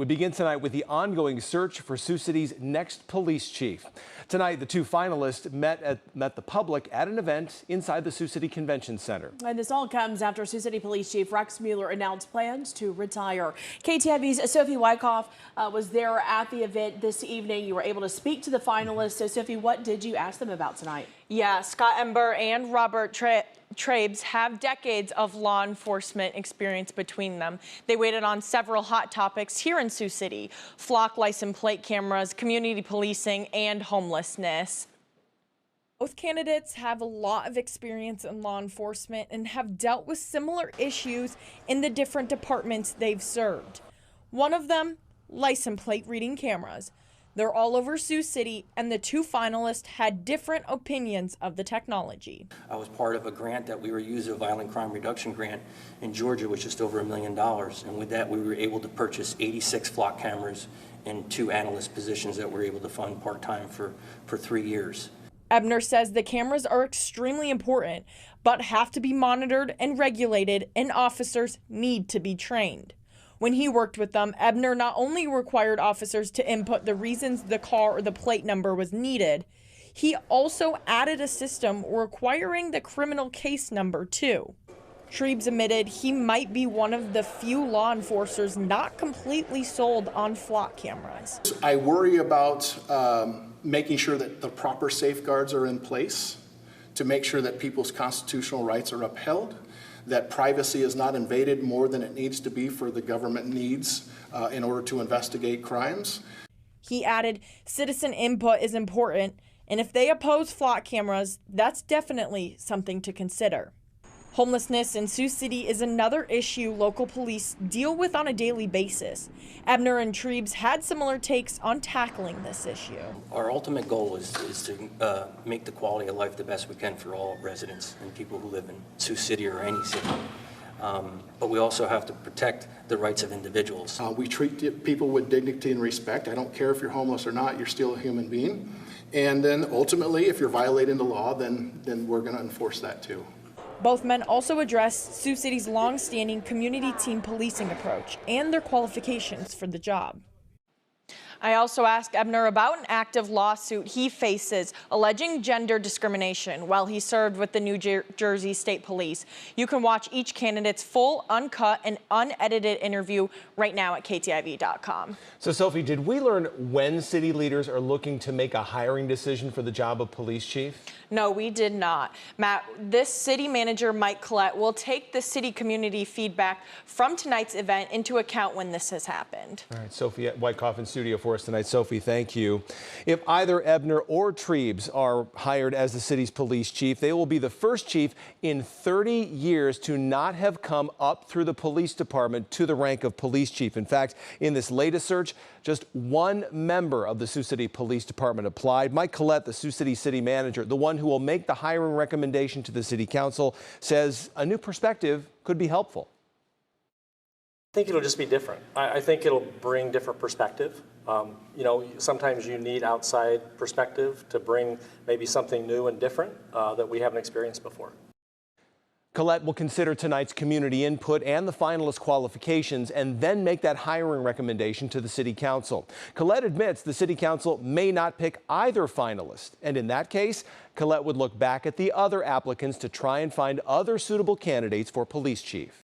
We begin tonight with the ongoing search for Sioux City's next police chief. Tonight, the two finalists met the public at an event inside the Sioux City Convention Center. And this all comes after Sioux City Police Chief Rex Mueller announced plans to retire. KTIV's Sophie Wyckoff was there at the event this evening. You were able to speak to the finalists. So, Sophie, what did you ask them about tonight? Yeah, Scott Ember and Robert Trabes have decades of law enforcement experience between them. They waited on several hot topics here in Sioux City: flock license plate cameras, community policing, and homelessness. Both candidates have a lot of experience in law enforcement and have dealt with similar issues in the different departments they've served. One of them, license plate reading cameras. They're all over Sioux City, and the two finalists had different opinions of the technology. I was part of a grant that we were using, a violent crime reduction grant in Georgia, which is just over $1 million. And with that, we were able to purchase 86 flock cameras and 2 analyst positions that we're able to fund part-time for 3 years. Ebner says the cameras are extremely important, but have to be monitored and regulated, and officers need to be trained. When he worked with them, Ebner not only required officers to input the reasons the car or the plate number was needed, he also added a system requiring the criminal case number too. Trabes admitted he might be one of the few law enforcers not completely sold on flock cameras. I worry about making sure that the proper safeguards are in place to make sure that people's constitutional rights are upheld, that privacy is not invaded more than it needs to be for the government needs in order to investigate crimes. He added citizen input is important, and if they oppose flock cameras, that's definitely something to consider. Homelessness in Sioux City is another issue local police deal with on a daily basis. Ebner and Trabes had similar takes on tackling this issue. Our ultimate goal is to make the quality of life the best we can for all residents and people who live in Sioux City or any city. But we also have to protect the rights of individuals. We treat people with dignity and respect. I don't care if you're homeless or not, you're still a human being. And then ultimately, if you're violating the law, then we're going to enforce that too. Both men also addressed Sioux City's long-standing community team policing approach and their qualifications for the job. I also asked Ebner about an active lawsuit he faces alleging gender discrimination while he served with the New Jersey State Police. You can watch each candidate's full, uncut, and unedited interview right now at KTIV.com. So, Sophie, did we learn when city leaders are looking to make a hiring decision for the job of police chief? No, we did not. Matt, this city manager, Mike Collette, will take the city community feedback from tonight's event into account when this has happened. All right, Sophie Wyckoff in studio for us tonight. Sophie, thank you. If either Ebner or Trabes are hired as the city's police chief, they will be the first chief in 30 years to not have come up through the police department to the rank of police chief. In fact, in this latest search, just one member of the Sioux City Police Department applied. Mike Collette, the Sioux City city manager, the one who will make the hiring recommendation to the city council, says a new perspective could be helpful. I think it'll just be different. I think it'll bring different perspective. You know, sometimes you need outside perspective to bring maybe something new and different that we haven't experienced before. Collette will consider tonight's community input and the finalist qualifications and then make that hiring recommendation to the city council. Collette admits the city council may not pick either finalist, and in that case, Collette would look back at the other applicants to try and find other suitable candidates for police chief.